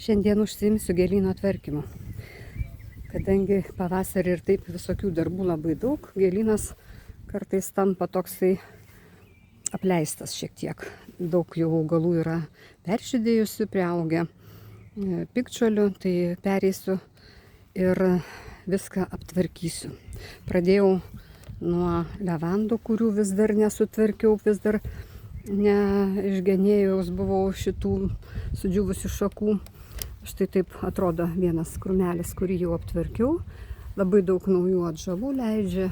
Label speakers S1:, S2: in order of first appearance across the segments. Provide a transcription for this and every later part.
S1: Šiandien užsiimsiu gėlyno tvarkymu. Kadangi pavasarį ir taip visokių darbų labai daug, gėlynas kartais tampa toksai apleistas šiek tiek. Daug jau augalų yra peržydėjusių, priaugę piktžolių, tai pereisiu ir viską aptvarkysiu. Pradėjau nuo levandų, kurių vis dar nesutvarkiau, vis dar neišgenėjus buvau šitų sudžiūvusių šakų. Štai taip atrodo vienas krūmelis, kurį jau aptvarkiau. Labai daug naujų atžalų leidžia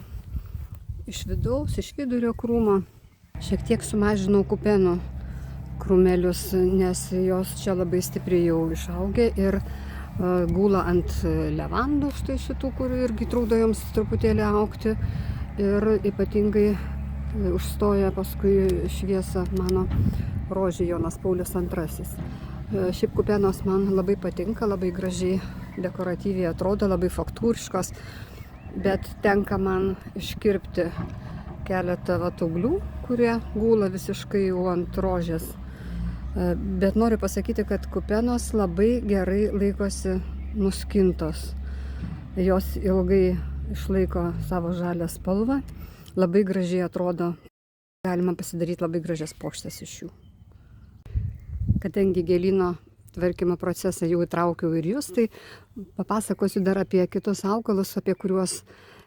S1: iš vidaus, iš vidurio krūmo. Šiek tiek sumažinau kupenų krūmelius, nes jos čia labai stipriai jau išaugę ir gula ant levandų, štai šitų, kur irgi trukdo joms truputėlį augti. Ir ypatingai užstoja paskui šviesą mano rožė Jonas Paulius II. Šiaip kupenos man labai patinka, labai gražiai dekoratyviai atrodo, labai faktūriškos, bet tenka man iškirpti keletą vatauglių, kurie gula visiškai jau ant rožės. Bet noriu pasakyti, kad kupenos labai gerai laikosi nuskintos. Jos ilgai išlaiko savo žalią spalvą, labai gražiai atrodo, galima pasidaryti labai gražias puokštes iš jų. Kadangi gėlyno tvarkymo procesą jau įtraukiau ir jūs, tai papasakosiu dar apie kitus augalus, apie kuriuos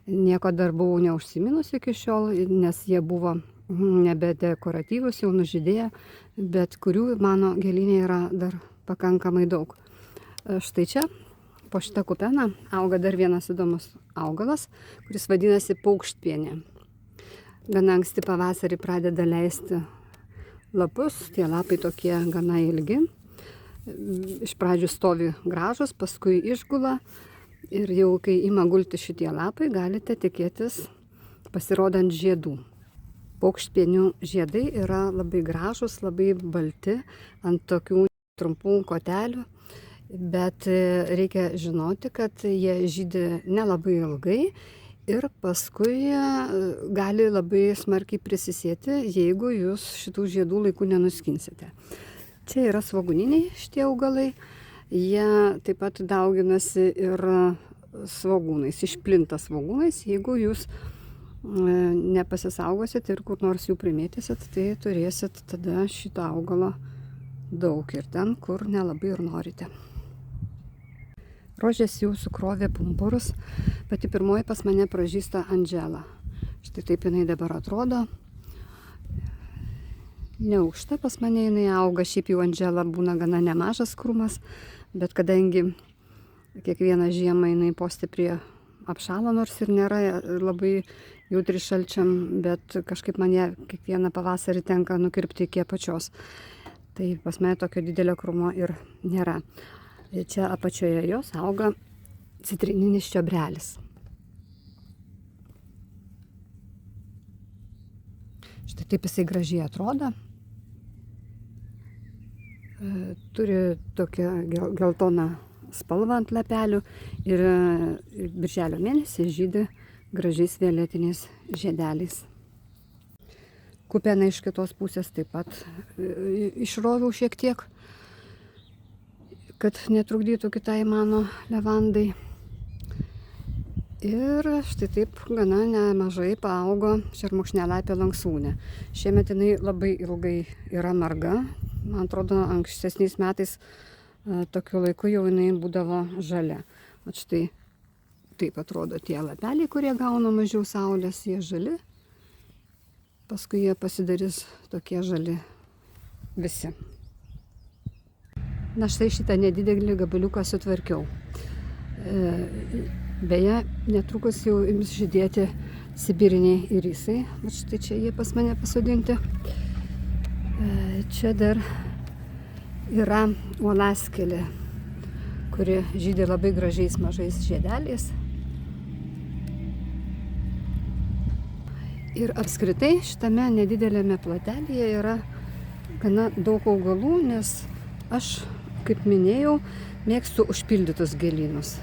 S1: nieko dar buvau neužsiminus iki šiol, nes jie buvo nebe dekoratyvus, jau nužydėję, bet kurių mano gėlynė yra dar pakankamai daug. Štai čia, po šitą kupeną, auga dar vienas įdomus augalas, kuris vadinasi paukštpienė. Gana anksti pavasarį pradeda leisti lapus, tie lapai tokie gana ilgi. Iš pradžių stovi gražus, paskui išgula ir jau kai ima gulti šitie lapai, galite tikėtis pasirodant žiedų. Paukštpienių žiedai yra labai gražus, labai balti, ant tokių trumpų kotelių, bet reikia žinoti, kad jie žydi nelabai ilgai ir paskui gali labai smarkiai prisisėti, jeigu jūs šitų žiedų laiku nenuskinsite. Čia yra svogūniniai šitie augalai, jie taip pat dauginasi ir svogūnais, išplinta svogūnais. Jeigu jūs nepasisaugosit ir kur nors jų primėtysit, tai turėsit tada šito augalo daug ir ten, kur nelabai ir norite. Rožės jau sukrovė pumpurus, pati pirmoji pas mane pražysta Andžela. Štai taip jinai dabar atrodo. Neaukšta pas mane jinai auga, šiaip jau Andžela būna gana nemažas krūmas, bet kadangi kiekvieną žiemą jinai posti prie apšalo, nors ir nėra labai jautri šalčiam, bet kažkaip man ją kiekvieną pavasarį tenka nukirpti iki apačios. Tai pas mane tokio didelio krūmo ir nėra. Čia apačioje jos auga citrininis čiobrelis. Štai taip jisai gražiai atrodo. Turi tokią geltoną spalvą ant lapelių ir birželio mėnesį žydi gražiais violetiniais žiedeliais. Kupeną iš kitos pusės taip pat išroviau šiek tiek, kad netrukdytų kitai mano levandai. Ir štai taip gana nemažai paaugo šermukšnelapė lanksvūnė. Šiemet jinai labai ilgai yra marga. Man atrodo, ankstesniais metais tokiu laiku jau jinai būdavo žalia. O štai taip atrodo tie lapeliai, kurie gauna mažiau saulės, jie žali. Paskui jie pasidarys tokie žali visi. Na štai šitą nedidelį gabaliuką sutvarkiau. Beje, netrukus jau ims žydėti sibiriniai irisai. Štai čia jie pas mane pasodinti. Čia dar yra uolaskelė, kuri žydi labai gražiais mažais žiedeliais. Ir apskritai šitame nedidelėme plotelyje yra gana daug augalų, nes aš, kaip minėjau, mėgstu užpildytus gėlynus.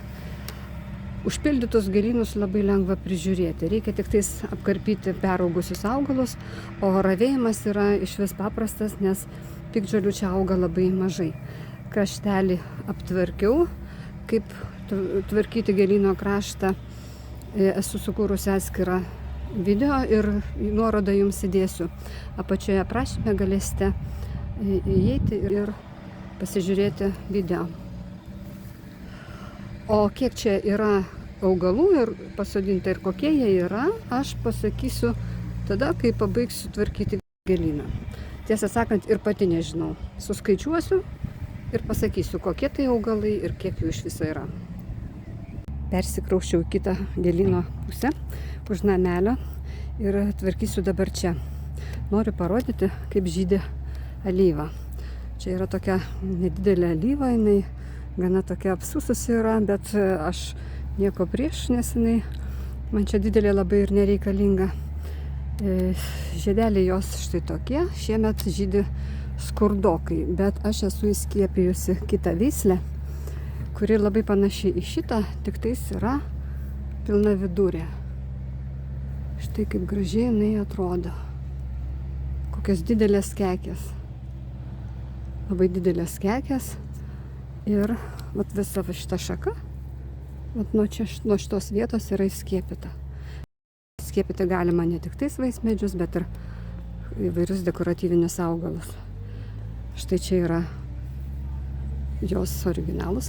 S1: Užpildytus gėlynus labai lengva prižiūrėti. Reikia tik tais apkarpyti peraugusius augalus, o ravėjimas yra išvis paprastas, nes piktžolių čia auga labai mažai. kraštelį aptvarkiau, kaip tvarkyti gėlyno kraštą. Esu sukūrusi atskirą video ir nuorodą jums įdėsiu. Apačioje aprašyme galėsite įeiti ir pasižiūrėti video. O kiek čia yra augalų ir pasodinta ir kokie jie yra, aš pasakysiu tada, kai pabaigsiu tvarkyti gėlyną. Tiesą sakant, ir pati nežinau. Suskaičiuosiu ir pasakysiu, kokie tai augalai ir kiek jų iš viso yra. Persikrausčiau kitą gėlyno pusę už namelio ir tvarkysiu dabar čia. Noriu parodyti, kaip žydi alyva. Čia yra tokia nedidelė alyva, jinai gana tokia apsususi yra, bet aš nieko prieš, nes jinai man čia didelė labai ir nereikalinga. Žiedeliai jos štai tokie, šiemet žydi skurdokai, bet aš esu įskiepijusi kitą veislę, kuri labai panaši į šitą, tik tais yra pilna vidurė. Štai kaip gražiai jinai atrodo. Kokios didelės kekės. Labai didelės kekės. Ir vat visa šita šaka, vat nuo šitos vietos yra įskiepyta. Skiepyti galima ne tik tais vaismedžius, bet ir įvairius dekoratyvinius augalus. Štai čia yra jos originalūs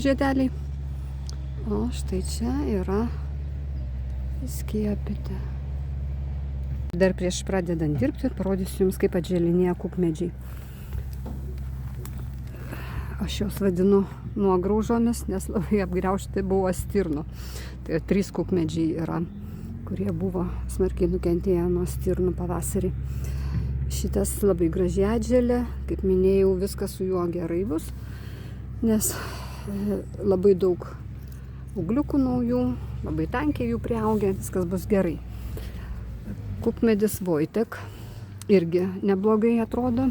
S1: žiedeliai, o štai čia yra įskiepyti. Dar prieš pradedant dirbti parodysiu jums, kaip atželinėja kukmedžiai. Aš juos vadinu nuograužomis, nes labai apgriaužti buvo stirnų. Tai 3 kukmedžiai yra, kurie buvo smarkiai nukentėję nuo stirnų pavasarį. Šitas labai gražiai atželia, kaip minėjau, viskas su juo gerai bus, nes labai daug ūgliukų naujų, labai tankiai jų priaugę, viskas bus gerai. Kukmedis Vojtek irgi neblogai atrodo.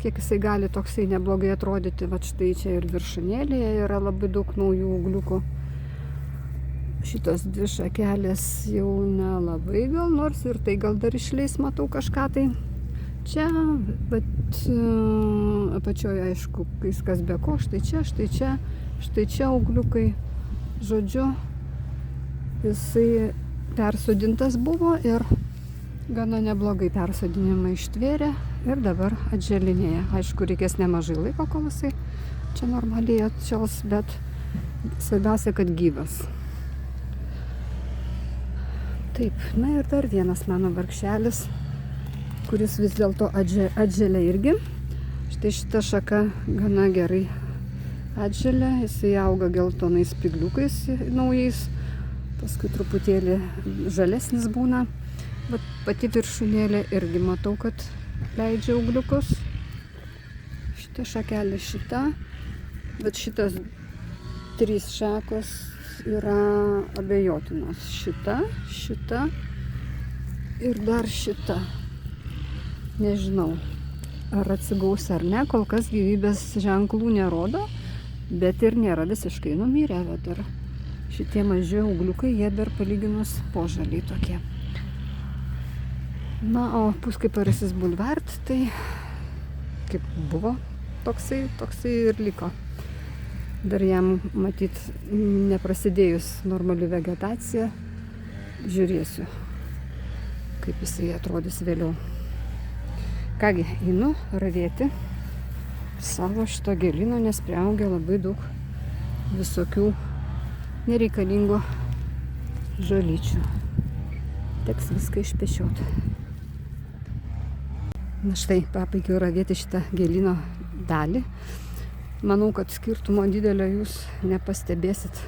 S1: Kiek jisai gali toksai neblogai atrodyti, va štai čia ir viršūnėlėje yra labai daug naujų ūgliukų. Šitos 2 šakelės jau nelabai gal, nors ir tai gal dar išleis, matau kažką tai. Čia, bet apačioje aišku, viskas be ko, štai čia ūgliukai. Žodžiu, jisai persodintas buvo ir gana neblogai persodinimą ištvėrė ir dabar atželinėja. Aišku, reikės nemažai laiko, kol jisai čia normaliai atšals, bet svarbiausia, kad gyvas. Taip, na ir dar vienas mano vargšelis, kuris vis dėlto atželia irgi. Štai šita šaka gana gerai atželia, jisai auga geltonais spygliukais naujais, paskui truputėlį žalesnis būna. Bet pati viršūnėlė irgi matau, kad leidžia ūgliukus. Šita šakelė šita, bet šitas 3 šakos yra abejotinos. Šita ir dar šita. Nežinau, ar atsigaus ar ne, kol kas gyvybės ženklų nerodo, bet ir nėra visiškai numirę. Dar šitie maži ūgliukai, jie dar palyginus požaliai tokie. Na, o puskiparisis bulvart, tai kaip buvo, toksai ir liko. Dar jam, matyt, neprasidėjus normali vegetacija, žiūrėsiu, kaip jisai atrodys vėliau. Kągi, einu ravėti savo šito gėlyno, nes priaugė labai daug visokių nereikalingų žolyčių. Teks viską išpešioti. Na štai, pabaigiau ravėti šitą gėlyno dalį. Manau, kad skirtumo didelio jūs nepastebėsit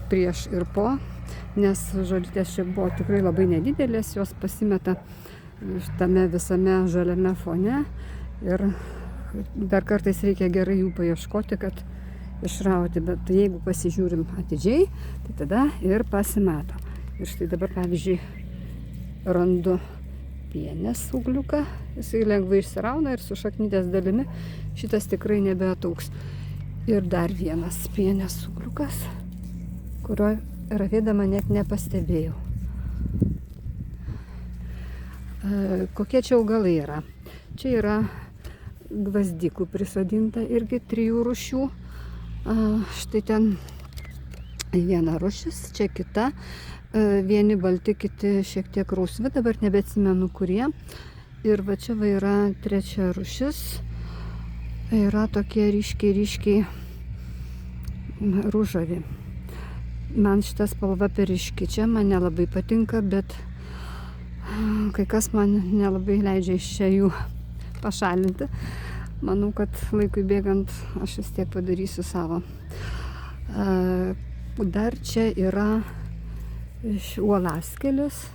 S1: prieš ir po, nes žolytės čia buvo tikrai labai nedidelės, jos pasimeta tame visame žaliame fone ir dar kartais reikia gerai jų paieškoti, kad išrauti, bet jeigu pasižiūrim atidžiai, tai tada ir pasimato. Ir štai dabar, pavyzdžiui, randu pienės ūgliuką, jisai lengvai išsirauna ir su šaknytės dalimi šitas tikrai nebeatauks. Ir dar vienas pienės ūgliukas, kurio ravėdama net nepastebėjau. Kokie čia augalai yra? Čia yra gvazdikų prisodinta irgi 3 rūšių. Štai ten viena rūšis, čia kita. Vieni balti, kiti šiek tiek rausvi, dabar nebeatsimenu kurie. Ir va čia va yra 3 rūšis. Yra tokie ryškiai rūžavi. Man šita spalva per ryški, čia man nelabai patinka, bet kai kas man nelabai leidžia iš čia jų pašalinti. Manau, kad laikui bėgant aš vis tiek padarysiu savo. Dar čia yra uolaskelės,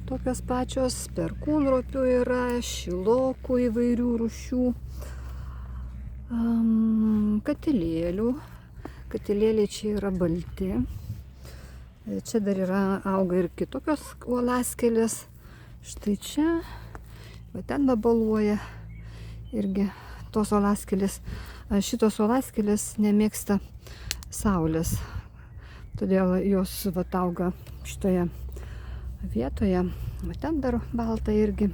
S1: tokios pačios, perkūnropių yra, šilokų įvairių rūšių, katilėlių. Katilėliai čia yra balti. Čia dar auga ir kitokios uolaskelės. Štai čia, va ten vabaluoja irgi tos uolaskelės. Šitos uolaskelės nemėgsta saulės. Todėl jos va auga šitoje vietoje. Va ten dar balta irgi.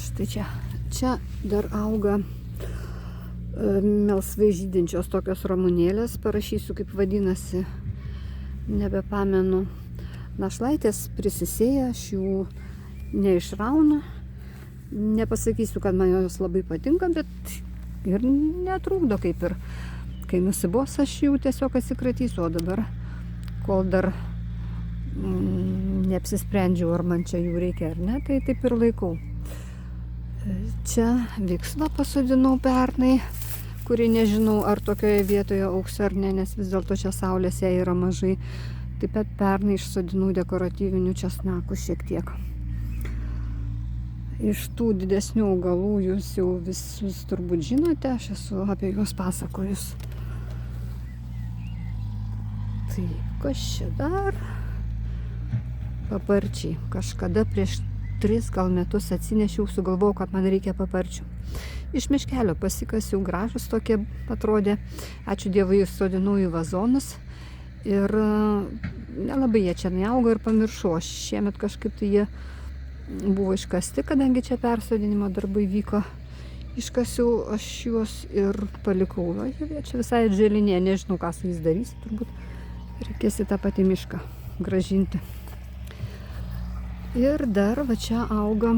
S1: Štai čia. Čia dar auga melsvai žydinčios tokios ramunėlės, parašysiu kaip vadinasi, nebepamenu. Našlaitės prisisėja, aš jų neišraunu. Nepasakysiu, kad man jos labai patinka, bet ir netrukdo kaip ir. Kai nusibos, aš jų tiesiog atsikratysiu, o dabar, kol dar neapsisprendžiau, ar man čia jų reikia ar ne, tai taip ir laikau. Čia viksvą pasodinau pernai, kuri nežinau, ar tokioje vietoje augs ar ne, nes vis dėlto čia saulės jai yra mažai. Taip pat pernai išsodinau dekoratyvinių česnakų šiek tiek. Iš tų didesnių augalų jūs jau visus turbūt žinote, aš esu apie juos pasakojus. Taip, kas čia dar? Paparčiai. Kažkada prieš 3 gal metus atsinešiau, sugalvojau, kad man reikia paparčių. Iš miškelio pasikasiau, gražus tokie atrodė. Ačiū Dievui, sodinau į vazonus. Ir nelabai jie čia neaugo ir pamiršau. Šiemet kažkaip tai jie buvo iškasti, kadangi čia persodinimo darbai vyko. Iškasiau aš juos ir palikau. Jie čia visai atželinė, nežinau, ką su jais darysiu. Turbūt reikės į tą patį mišką grąžinti. Ir dar va čia auga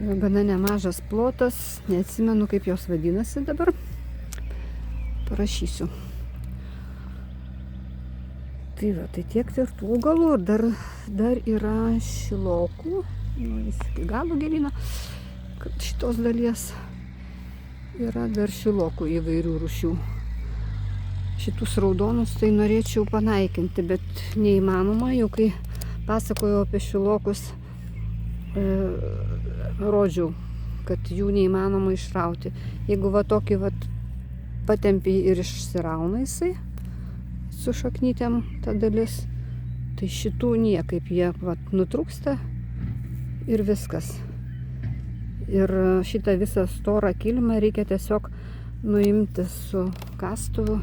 S1: gana nemažas plotas, neatsimenu kaip jos vadinasi dabar, parašysiu. Tai va, tai tiek ir tų augalų, ir dar yra šilokų, jis iki galo gilina, kad šitos dalies yra dar šilokų įvairių rūšių. Šitus raudonus tai norėčiau panaikinti, bet neįmanoma, jau kai pasakojau apie šilokus, rodžiau, kad jų neįmanoma išrauti. Jeigu va tokį va patempi ir išsirauna jisai su šaknytėm ta dalis, tai šitų niekaip, jie va nutrūksta ir viskas. Ir šitą visą storą kilimą reikia tiesiog nuimti su kastuvu.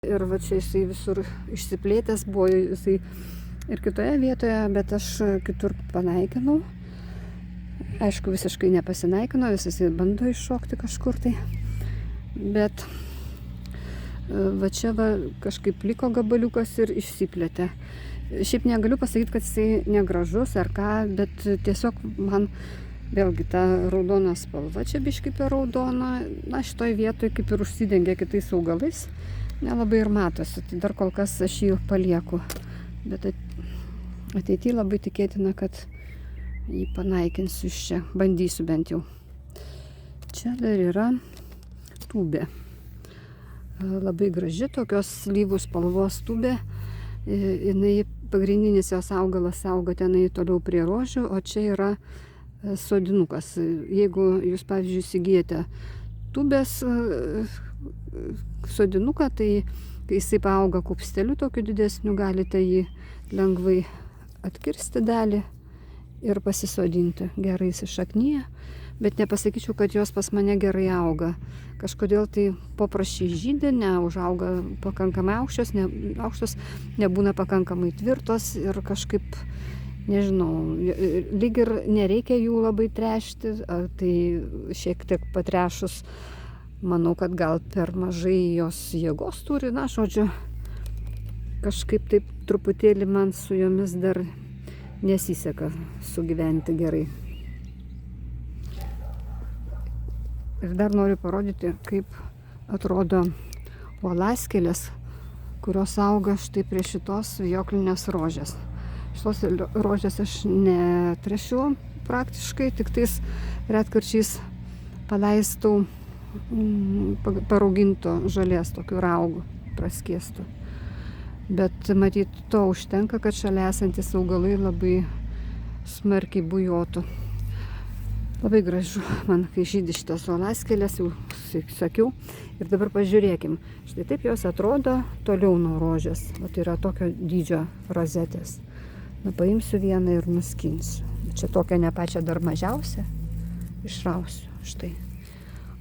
S1: Ir va čia jisai visur išsiplėtęs buvo, jisai ir kitoje vietoje, bet aš kitur panaikinau. Aišku, visiškai nepasinaikino, visas bando iššokti kažkur tai. Bet va čia va kažkaip liko gabaliukas ir išsiplėtė. Šiaip negaliu pasakyti, kad jisai negražus ar ką, bet tiesiog man vėlgi ta raudona spalva čia biškai per raudona. Na, šitoj vietoj kaip ir užsidengia kitais augalais. Nelabai ir matosi, tai dar kol kas aš jį palieku. Bet ateityje labai tikėtina, kad jį panaikinsiu iš čia. Bandysiu bent jau. Čia dar yra tūbė. Labai graži, tokios slyvų spalvos tūbė. Jinai pagrindinis jos augalas auga tenai toliau prie rožių, o čia yra sodinukas. Jeigu jūs, pavyzdžiui, įsigijate tūbės sodinuką, tai kai jisai paauga kupsteliu tokiu didesniu, galite jį lengvai atkirsti dalį ir pasisodinti. Gerai įsišaknyja, bet nepasakyčiau, kad jos pas mane gerai auga. Kažkodėl tai paprasčiai žydė, neužauga pakankamai aukštos, nebūna pakankamai tvirtos ir kažkaip nežinau, lyg ir nereikia jų labai tręšti, tai šiek tiek patrešus, manau, kad gal per mažai jos jėgos turi, na, žodžiu, kažkaip taip truputėlį man su jomis dar nesiseka sugyventi gerai. Ir dar noriu parodyti, kaip atrodo uolaskėlės, kurios auga štai prie šitos vijoklinės rožės. Šitos rožės aš netrešiu praktiškai, tik tais retkarčiais paleistų parauginto žolės, tokių raugų praskiestų. Bet matyt, to užtenka, kad šalia esantis augalai labai smarkiai bujotų. Labai gražu man, kai žydi šitas uolaskėlės, jau sakiau. Ir dabar pažiūrėkim, štai taip jos atrodo toliau nuo rožės. O tai yra tokio dydžio rozetės. Na, paimsiu vieną ir nuskinsiu. Čia tokia ne pačia dar mažiausia. Išrausiu, štai.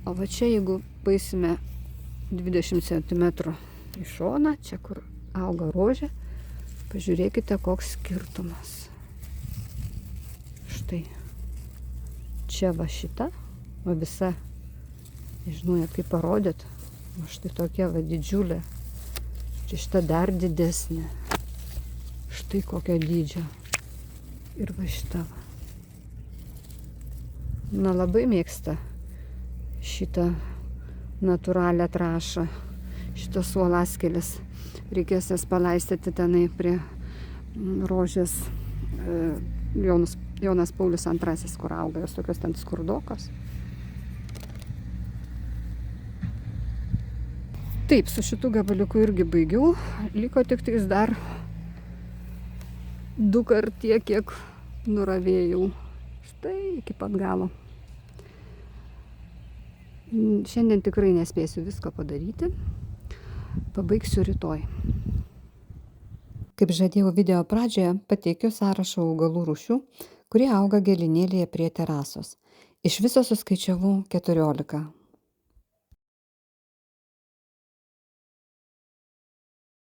S1: O va čia, jeigu paisime 20 cm į šoną, čia kur auga rožė, pažiūrėkite, koks skirtumas. Štai. Čia va šita, va visa, nežinau net kaip parodėt, va štai tokia va didžiulė. Čia šita dar didesnė. Štai kokio dydžio. Ir va šita va. Na, labai mėgsta šitą natūralią trąšą, šitas uolaskėlės. Reikės jas palaistyti tenai prie rožės Jonas Paulius II, kur auga, jos tokios ten skurdokos. Taip, su šitu gabaliuku irgi baigiau. Liko tik tais dar 2 kart tiek, kiek nuravėjau. Štai iki pat galo. Šiandien tikrai nespėsiu visko padaryti. Pabaigsiu rytoj. Kaip žadėjau video pradžioje, pateikiu sąrašą augalų rūšių, kurie auga gėlynėlyje prie terasos. Iš viso suskaičiavau 14.